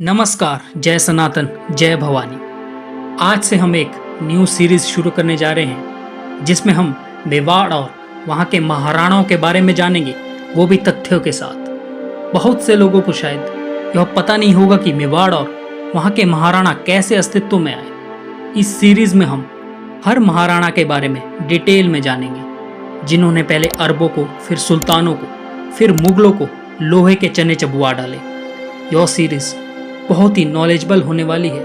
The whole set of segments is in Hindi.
नमस्कार, जय सनातन, जय भवानी। आज से हम एक न्यू सीरीज शुरू करने जा रहे हैं जिसमें हम मेवाड़ और वहाँ के महाराणाओं के बारे में जानेंगे, वो भी तथ्यों के साथ। बहुत से लोगों को शायद यह पता नहीं होगा कि मेवाड़ और वहाँ के महाराणा कैसे अस्तित्व में आए। इस सीरीज में हम हर महाराणा के बारे में डिटेल में जानेंगे, जिन्होंने पहले अरबों को, फिर सुल्तानों को, फिर मुगलों को लोहे के चने चबवा डाले। यह सीरीज बहुत ही नॉलेजेबल होने वाली है,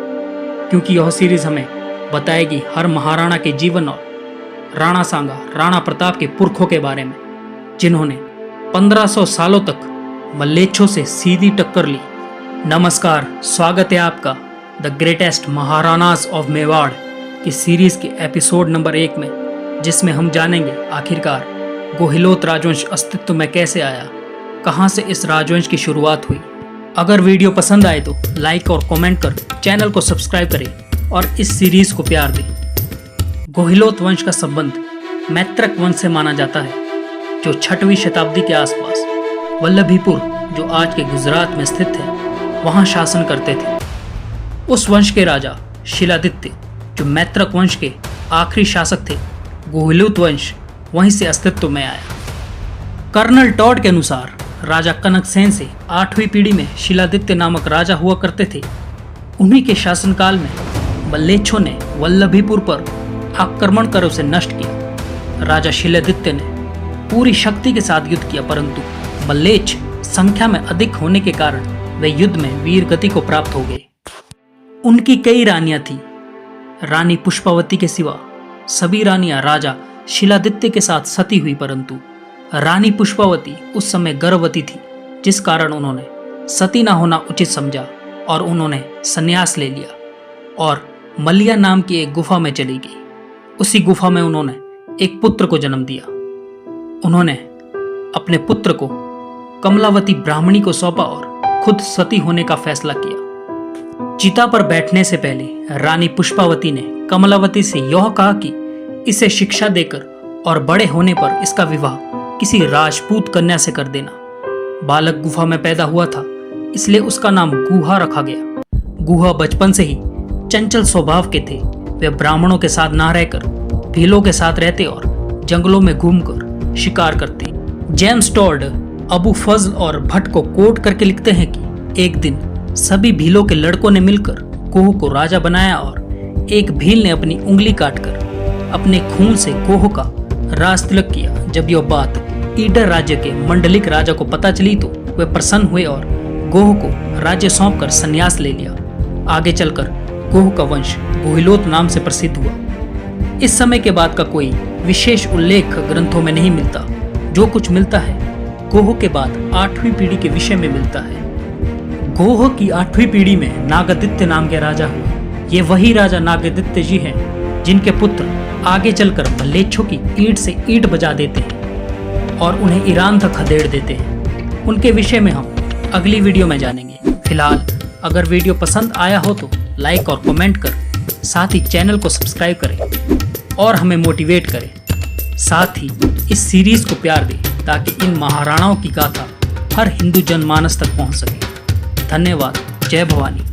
क्योंकि यह सीरीज हमें बताएगी हर महाराणा के जीवन और राणा सांगा, राणा प्रताप के पुरखों के बारे में, जिन्होंने 1500 सालों तक मल्लेच्छों से सीधी टक्कर ली। नमस्कार, स्वागत है आपका द ग्रेटेस्ट महाराणास ऑफ मेवाड़ की सीरीज के एपिसोड नंबर 1 में, जिसमें हम जानेंगे आखिरकार गोहिलोत राजवंश अस्तित्व में कैसे आया, कहां से इस राजवंश की शुरुआत हुई। अगर वीडियो पसंद आए तो लाइक और कमेंट कर चैनल को सब्सक्राइब करें और इस सीरीज को प्यार दें। गोहिलोत वंश का संबंध मैत्रक वंश से माना जाता है, जो 6वीं शताब्दी के आसपास वल्लभीपुर, जो आज के गुजरात में स्थित है, वहां शासन करते थे। उस वंश के राजा शिलादित्य, जो मैत्रक वंश के आखिरी शासक थे, गोहिलोत वंश वहीं से अस्तित्व में आया। कर्नल टॉड के अनुसार राजा कनकसेन से 8वीं पीढ़ी में शिलादित्य नामक राजा हुआ करते थे। उन्हीं के शासनकाल में मल्लेच्छों ने वल्लभीपुर पर आक्रमण कर उसे नष्ट किया। राजा शिलादित्य ने पूरी शक्ति के साथ युद्ध किया, परंतु मल्लेच्छ संख्या में अधिक होने के कारण वे युद्ध में वीर गति को प्राप्त हो गए। उनकी कई रानियां थीं। रानी पुष्पावती के सिवा सभी रानियां राजा शिलादित्य के साथ सती हुई, परंतु रानी पुष्पावती उस समय गर्भवती थी, जिस कारण उन्होंने सती न होना उचित समझा और उन्होंने संन्यास ले लिया और मलिया नाम की एक गुफा में चली गई। उसी गुफा में उन्होंने एक पुत्र को जन्म दिया। उन्होंने अपने पुत्र को कमलावती ब्राह्मणी को सौंपा और खुद सती होने का फैसला किया। चिता पर बैठने से पहले रानी पुष्पावती ने कमलावती से यह कहा कि इसे शिक्षा देकर और बड़े होने पर इसका विवाह किसी राजपूत कन्या से कर देना। बालक गुफा में पैदा हुआ था, इसलिए उसका नाम गुहा रखा गया। गुहा बचपन से ही चंचल स्वभाव के थे। वे ब्राह्मणों के साथ ना रहकर भीलों के साथ रहते और जंगलों में घूमकर शिकार करते। जेम्स टॉड अबू फजल और भट्ट को कोट करके लिखते हैं कि एक दिन सभी भीलों के लड़कों ने मिलकर गोह को राजा बनाया और एक भील ने अपनी उंगली काटकर अपने खून से गोह का राज तिलक किया। जब यह बात ईडर राज्य के मंडलिक राजा को पता चली तो वे प्रसन्न हुए और गोह को राज्य सौंपकर संन्यास ले लिया। आगे चलकर गोह का वंश गोहिलोत नाम से प्रसिद्ध हुआ। इस समय के बाद का कोई विशेष उल्लेख ग्रंथों में नहीं मिलता। जो कुछ मिलता है गोह के बाद 8वीं पीढ़ी के विषय में मिलता है। गोह की 8वीं पीढ़ी में नागादित्य नाम के राजा हुए। ये वही राजा नागादित्य जी हैं जिनके पुत्र आगे चलकर मल्लेच्छों की ईंट से ईंट बजा देते हैं और उन्हें ईरान तक खदेड़ देते हैं। उनके विषय में हम अगली वीडियो में जानेंगे। फिलहाल अगर वीडियो पसंद आया हो तो लाइक और कमेंट कर, साथ ही चैनल को सब्सक्राइब करें और हमें मोटिवेट करें। साथ ही इस सीरीज को प्यार दें ताकि इन महाराणाओं की गाथा हर हिंदू जनमानस तक पहुंच सके। धन्यवाद। जय भवानी।